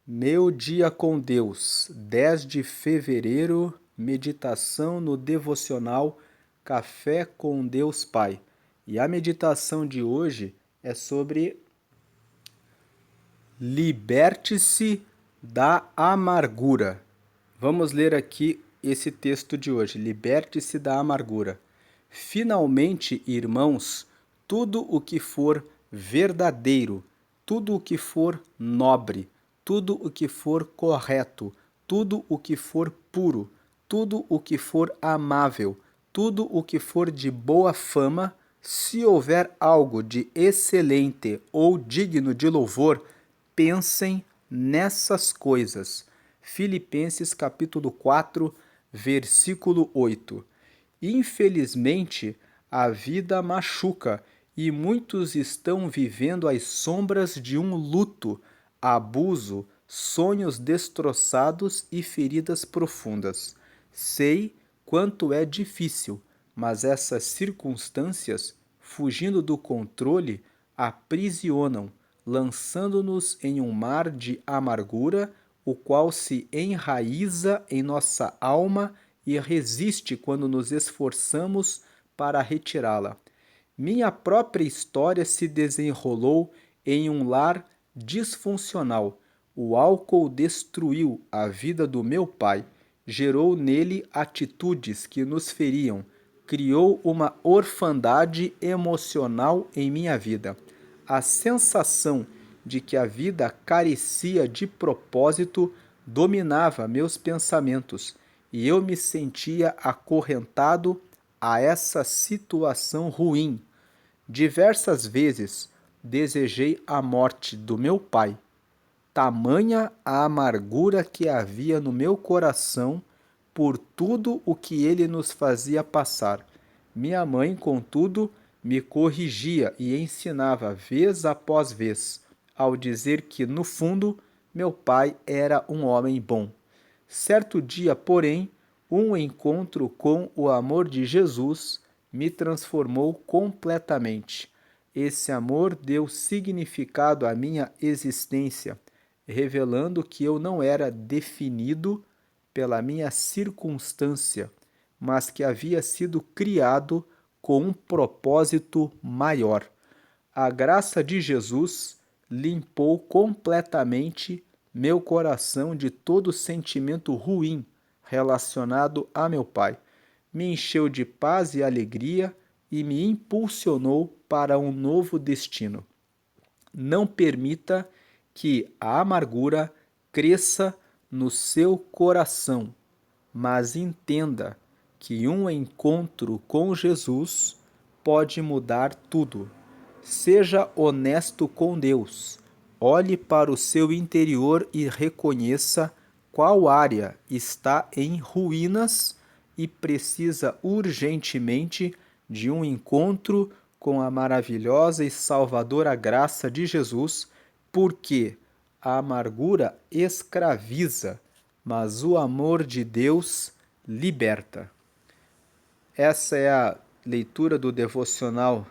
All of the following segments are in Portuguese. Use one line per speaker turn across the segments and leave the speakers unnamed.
Meu dia com Deus, 10 de fevereiro, meditação no devocional Café com Deus Pai. E a meditação de hoje é sobre liberte-se da amargura. Vamos ler aqui esse texto de hoje. Liberte-se da amargura. Finalmente, irmãos, tudo o que for verdadeiro, tudo o que for nobre, tudo o que for correto, tudo o que for puro, tudo o que for amável, tudo o que for de boa fama, se houver algo de excelente ou digno de louvor, pensem nessas coisas. Filipenses capítulo 4, versículo 8. Infelizmente, a vida machuca e muitos estão vivendo às sombras de um luto, abuso, sonhos destroçados e feridas profundas. Sei quanto é difícil, mas essas circunstâncias, fugindo do controle, aprisionam, lançando-nos em um mar de amargura, o qual se enraiza em nossa alma e resiste quando nos esforçamos para retirá-la. Minha própria história se desenrolou em um lar disfuncional. O álcool destruiu a vida do meu pai, gerou nele atitudes que nos feriam, criou uma orfandade emocional em minha vida. A sensação de que a vida carecia de propósito dominava meus pensamentos e eu me sentia acorrentado a essa situação ruim. Diversas vezes desejei a morte do meu pai. Tamanha a amargura que havia no meu coração por tudo o que ele nos fazia passar. Minha mãe, contudo, me corrigia e ensinava vez após vez, ao dizer que, no fundo, meu pai era um homem bom. Certo dia, porém, um encontro com o amor de Jesus me transformou completamente. Esse amor deu significado à minha existência, revelando que eu não era definido pela minha circunstância, mas que havia sido criado com um propósito maior. A graça de Jesus limpou completamente meu coração de todo sentimento ruim relacionado a meu pai. Me encheu de paz e alegria e me impulsionou para um novo destino. Não permita que a amargura cresça no seu coração, mas entenda que um encontro com Jesus pode mudar tudo. Seja honesto com Deus. Olhe para o seu interior e reconheça qual área está em ruínas e precisa urgentemente de um encontro com a maravilhosa e salvadora graça de Jesus, porque a amargura escraviza, mas o amor de Deus liberta. Essa é a leitura do devocional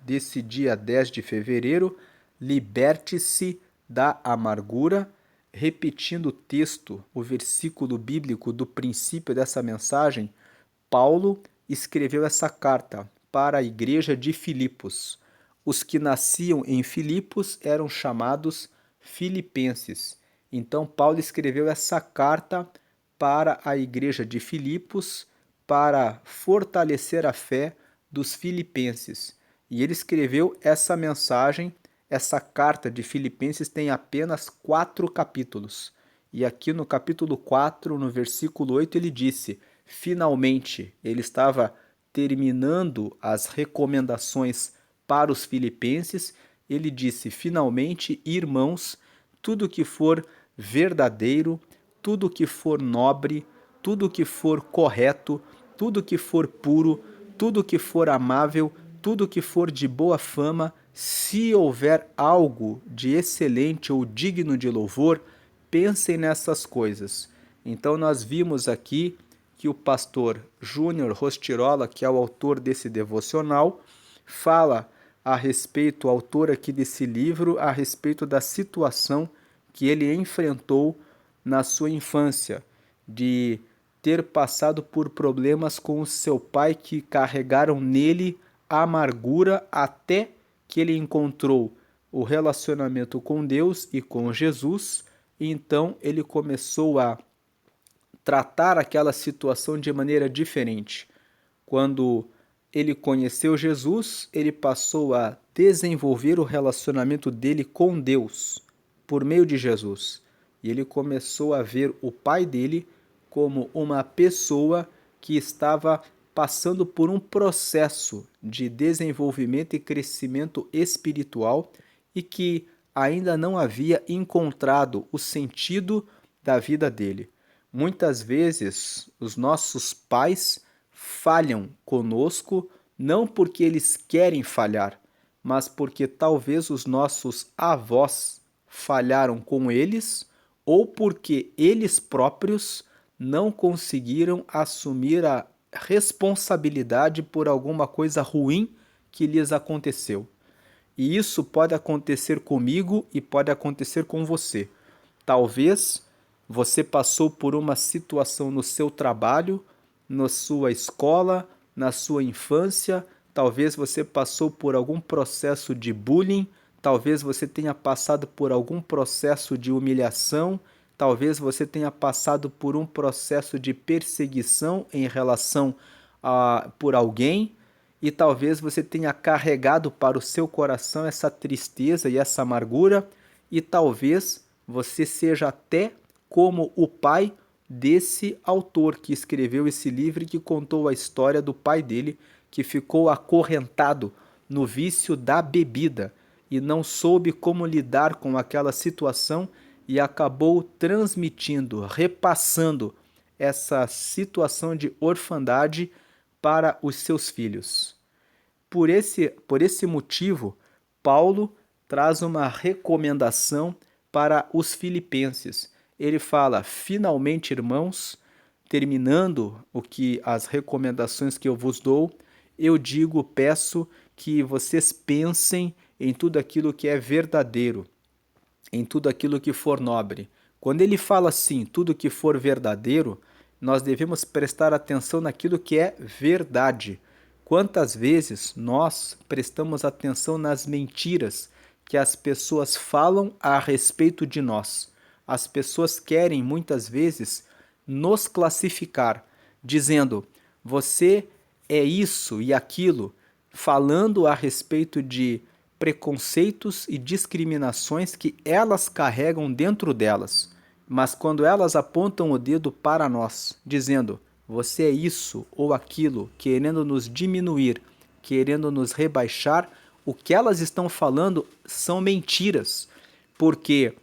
desse dia 10 de fevereiro. Liberte-se da amargura. Repetindo o texto, o versículo bíblico do princípio dessa mensagem, Paulo escreveu essa carta para a igreja de Filipos. Os que nasciam em Filipos eram chamados filipenses. Então, Paulo escreveu essa carta para a igreja de Filipos para fortalecer a fé dos filipenses. E ele escreveu essa mensagem. Essa carta de Filipenses tem apenas 4 capítulos. E aqui no capítulo 4, no versículo 8, ele disse: finalmente, ele estava terminando as recomendações para os filipenses. Ele disse: finalmente, irmãos, tudo que for verdadeiro, tudo que for nobre, tudo que for correto, tudo que for puro, tudo que for amável, tudo que for de boa fama, se houver algo de excelente ou digno de louvor, pensem nessas coisas. Então nós vimos aqui que o pastor Júnior Rostirola, que é o autor desse devocional, fala a respeito, o autor aqui desse livro, a respeito da situação que ele enfrentou na sua infância, de ter passado por problemas com o seu pai que carregaram nele a amargura até que ele encontrou o relacionamento com Deus e com Jesus, e então ele começou a tratar aquela situação de maneira diferente. Quando ele conheceu Jesus, ele passou a desenvolver o relacionamento dele com Deus por meio de Jesus. E ele começou a ver o pai dele como uma pessoa que estava passando por um processo de desenvolvimento e crescimento espiritual e que ainda não havia encontrado o sentido da vida dele. Muitas vezes, os nossos pais falham conosco não porque eles querem falhar, mas porque talvez os nossos avós falharam com eles ou porque eles próprios não conseguiram assumir a responsabilidade por alguma coisa ruim que lhes aconteceu. E isso pode acontecer comigo e pode acontecer com você. Talvez você passou por uma situação no seu trabalho, na sua escola, na sua infância, talvez você passou por algum processo de bullying, talvez você tenha passado por algum processo de humilhação, talvez você tenha passado por um processo de perseguição em relação por alguém, e talvez você tenha carregado para o seu coração essa tristeza e essa amargura, e talvez você seja até como o pai desse autor que escreveu esse livro e que contou a história do pai dele, que ficou acorrentado no vício da bebida e não soube como lidar com aquela situação e acabou transmitindo, repassando essa situação de orfandade para os seus filhos. Por esse motivo, Paulo traz uma recomendação para os filipenses. Ele fala: finalmente, irmãos, terminando as recomendações que eu vos dou, eu digo, peço que vocês pensem em tudo aquilo que é verdadeiro, em tudo aquilo que for nobre. Quando ele fala assim, tudo que for verdadeiro, nós devemos prestar atenção naquilo que é verdade. Quantas vezes nós prestamos atenção nas mentiras que as pessoas falam a respeito de nós? As pessoas querem muitas vezes nos classificar, dizendo: você é isso e aquilo, falando a respeito de preconceitos e discriminações que elas carregam dentro delas. Mas quando elas apontam o dedo para nós, dizendo: você é isso ou aquilo, querendo nos diminuir, querendo nos rebaixar, o que elas estão falando são mentiras. Porque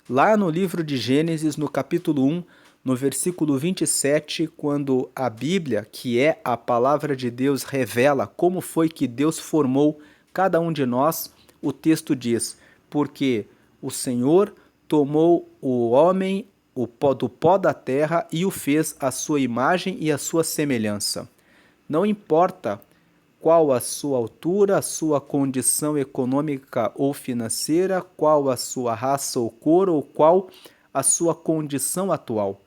lá no livro de Gênesis, no capítulo 1, no versículo 27, quando a Bíblia, que é a palavra de Deus, revela como foi que Deus formou cada um de nós, o texto diz: porque o Senhor tomou o homem do pó da terra e o fez à sua imagem e à sua semelhança. Não importa qual a sua altura, a sua condição econômica ou financeira, qual a sua raça ou cor, ou qual a sua condição atual.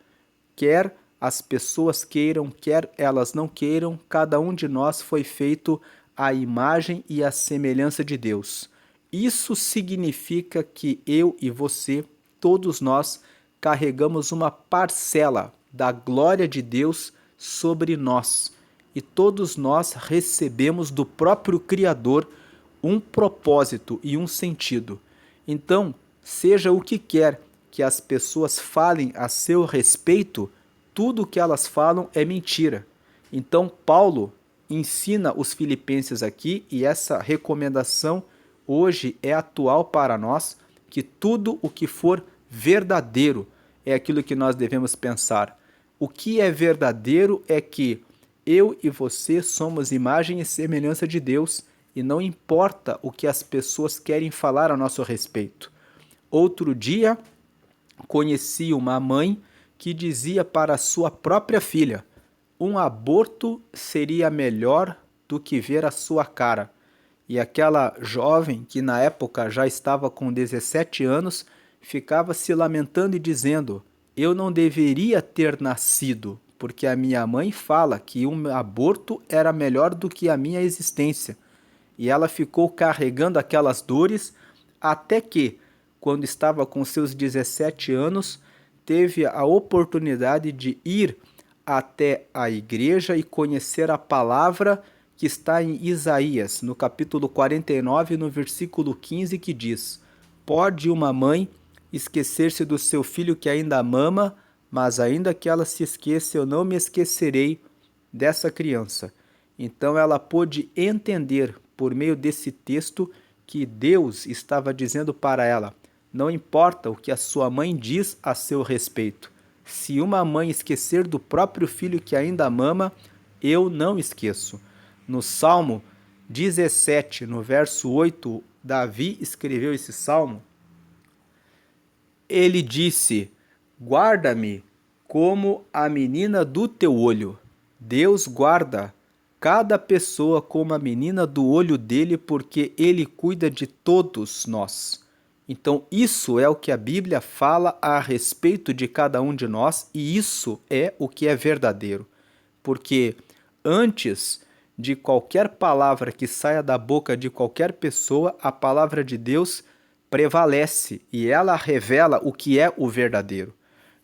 Quer as pessoas queiram, quer elas não queiram, cada um de nós foi feito à imagem e à semelhança de Deus. Isso significa que eu e você, todos nós, carregamos uma parcela da glória de Deus sobre nós. E todos nós recebemos do próprio Criador um propósito e um sentido. Então, seja o que quer que as pessoas falem a seu respeito, tudo o que elas falam é mentira. Então, Paulo ensina os filipenses aqui, e essa recomendação hoje é atual para nós, que tudo o que for verdadeiro é aquilo que nós devemos pensar. O que é verdadeiro é que eu e você somos imagem e semelhança de Deus e não importa o que as pessoas querem falar a nosso respeito. Outro dia, conheci uma mãe que dizia para sua própria filha: um aborto seria melhor do que ver a sua cara. E aquela jovem, que na época já estava com 17 anos, ficava se lamentando e dizendo: eu não deveria ter nascido, porque a minha mãe fala que um aborto era melhor do que a minha existência. E ela ficou carregando aquelas dores até que, quando estava com seus 17 anos, teve a oportunidade de ir até a igreja e conhecer a palavra que está em Isaías, no capítulo 49, no versículo 15, que diz: pode uma mãe esquecer-se do seu filho que ainda mama, mas ainda que ela se esqueça, eu não me esquecerei dessa criança. Então ela pôde entender, por meio desse texto, que Deus estava dizendo para ela: não importa o que a sua mãe diz a seu respeito. Se uma mãe esquecer do próprio filho que ainda mama, eu não esqueço. No Salmo 17, no verso 8, Davi escreveu esse salmo. Ele disse: guarda-me como a menina do teu olho. Deus guarda cada pessoa como a menina do olho dele, porque ele cuida de todos nós. Então, isso é o que a Bíblia fala a respeito de cada um de nós, e isso é o que é verdadeiro. Porque antes de qualquer palavra que saia da boca de qualquer pessoa, a palavra de Deus prevalece e ela revela o que é o verdadeiro.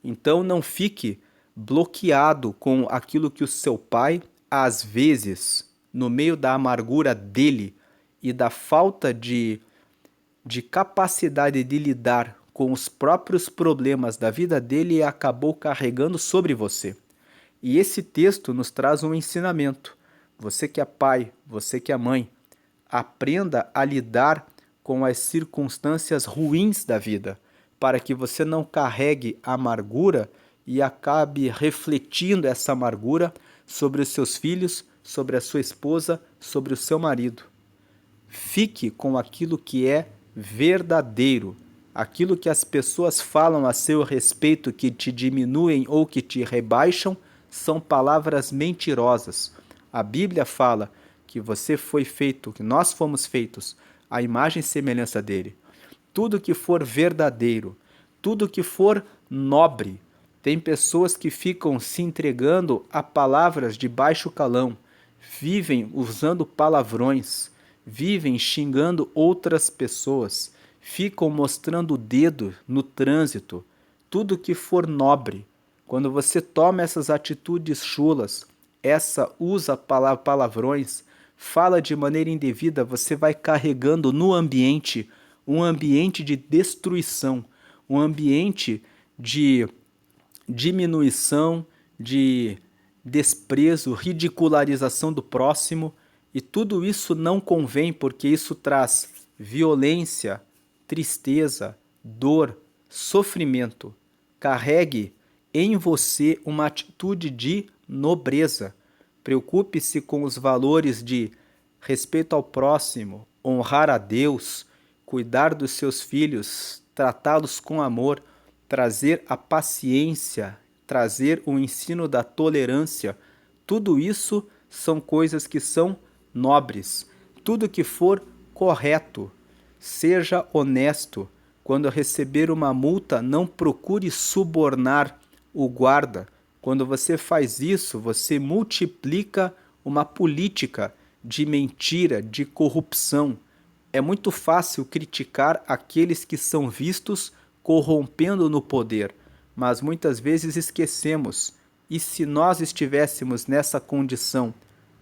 Então não fique bloqueado com aquilo que o seu pai, às vezes, no meio da amargura dele e da falta de capacidade de lidar com os próprios problemas da vida dele, acabou carregando sobre você. E esse texto nos traz um ensinamento. Você que é pai, você que é mãe, aprenda a lidar com as circunstâncias ruins da vida, para que você não carregue amargura e acabe refletindo essa amargura sobre os seus filhos, sobre a sua esposa, sobre o seu marido. Fique com aquilo que é verdadeiro. Aquilo que as pessoas falam a seu respeito, que te diminuem ou que te rebaixam, são palavras mentirosas. A Bíblia fala que você foi feito, que nós fomos feitos à imagem e semelhança dele. Tudo que for verdadeiro, tudo que for nobre. Tem pessoas que ficam se entregando a palavras de baixo calão, vivem usando palavrões, vivem xingando outras pessoas, ficam mostrando o dedo no trânsito. Tudo que for nobre. Quando você toma essas atitudes chulas, usa palavrões, fala de maneira indevida, você vai carregando no ambiente um ambiente de destruição, um ambiente de diminuição, de desprezo, ridicularização do próximo, e tudo isso não convém, porque isso traz violência, tristeza, dor, sofrimento. Carregue em você uma atitude de nobreza. Preocupe-se com os valores de respeito ao próximo, honrar a Deus, cuidar dos seus filhos, tratá-los com amor, trazer a paciência, trazer o ensino da tolerância. Tudo isso são coisas que são nobres. Tudo que for correto, seja honesto. Quando receber uma multa, não procure subornar o guarda. Quando você faz isso, você multiplica uma política de mentira, de corrupção. É muito fácil criticar aqueles que são vistos corrompendo no poder, mas muitas vezes esquecemos. E se nós estivéssemos nessa condição,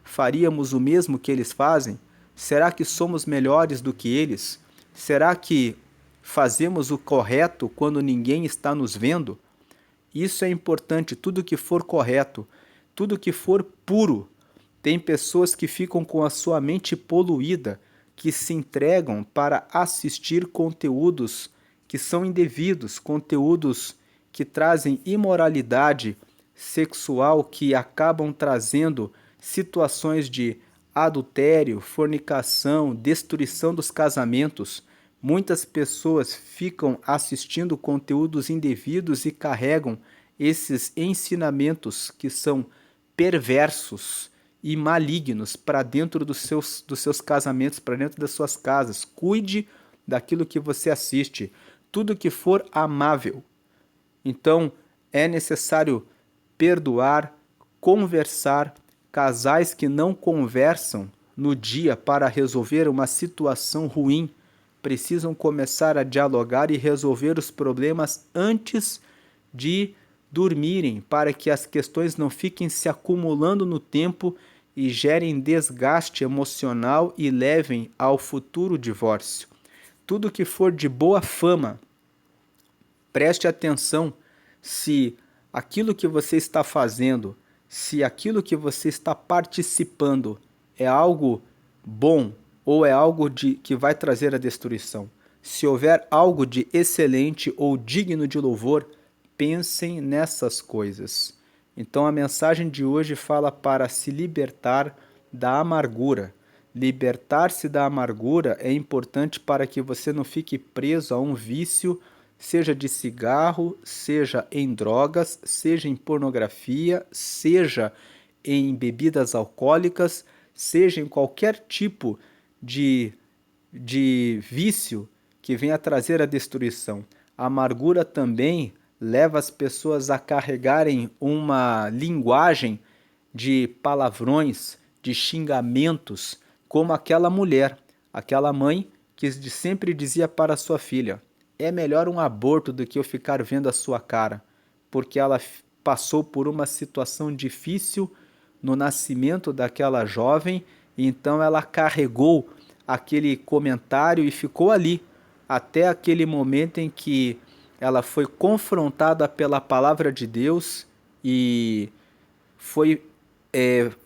faríamos o mesmo que eles fazem? Será que somos melhores do que eles? Será que fazemos o correto quando ninguém está nos vendo? Isso é importante, tudo que for correto, tudo que for puro. Tem pessoas que ficam com a sua mente poluída, que se entregam para assistir conteúdos que são indevidos, conteúdos que trazem imoralidade sexual, que acabam trazendo situações de adultério, fornicação, destruição dos casamentos. Muitas pessoas ficam assistindo conteúdos indevidos e carregam esses ensinamentos que são perversos e malignos para dentro dos seus casamentos, para dentro das suas casas. Cuide daquilo que você assiste. tudo que for amável. Então, é necessário perdoar, conversar. Casais que não conversam no dia para resolver uma situação ruim precisam começar a dialogar e resolver os problemas antes de dormirem, para que as questões não fiquem se acumulando no tempo e gerem desgaste emocional e levem ao futuro divórcio. Tudo que for de boa fama, preste atenção se aquilo que você está fazendo, se aquilo que você está participando é algo bom ou é algo que vai trazer a destruição. Se houver algo de excelente ou digno de louvor, pensem nessas coisas. Então a mensagem de hoje fala para se libertar da amargura. Libertar-se da amargura é importante para que você não fique preso a um vício, seja de cigarro, seja em drogas, seja em pornografia, seja em bebidas alcoólicas, seja em qualquer tipo de vício que venha trazer a destruição. A amargura também leva as pessoas a carregarem uma linguagem de palavrões, de xingamentos, como aquela mulher, aquela mãe que sempre dizia para sua filha: é melhor um aborto do que eu ficar vendo a sua cara, porque ela passou por uma situação difícil no nascimento daquela jovem, e então ela carregou aquele comentário e ficou ali até aquele momento em que ela foi confrontada pela palavra de Deus e foi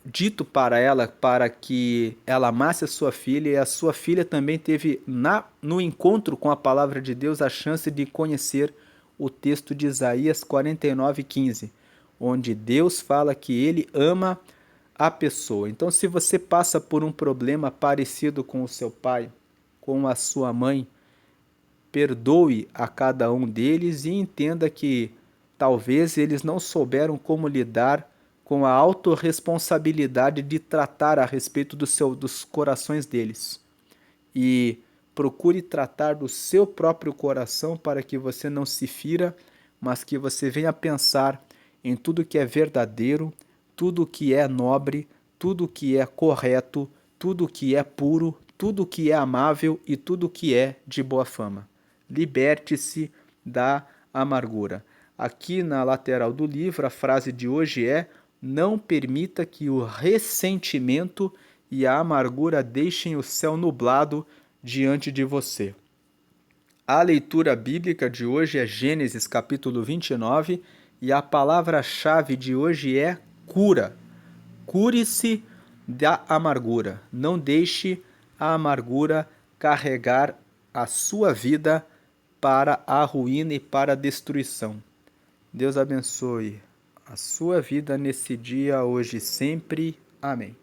dito para ela para que ela amasse a sua filha, e a sua filha também teve no encontro com a palavra de Deus a chance de conhecer o texto de Isaías 49:15, onde Deus fala que ele ama a pessoa. Então, se você passa por um problema parecido com o seu pai, com a sua mãe, perdoe a cada um deles e entenda que talvez eles não souberam como lidar com a autorresponsabilidade de tratar a respeito dos corações deles. E procure tratar do seu próprio coração para que você não se fira, mas que você venha pensar em tudo que é verdadeiro, tudo que é nobre, tudo que é correto, tudo que é puro, tudo que é amável e tudo que é de boa fama. Liberte-se da amargura. Aqui na lateral do livro, a frase de hoje é: não permita que o ressentimento e a amargura deixem o céu nublado diante de você. A leitura bíblica de hoje é Gênesis capítulo 29 e a palavra-chave de hoje é cura. Cure-se da amargura. Não deixe a amargura carregar a sua vida para a ruína e para a destruição. Deus abençoe a sua vida nesse dia, hoje e sempre. Amém.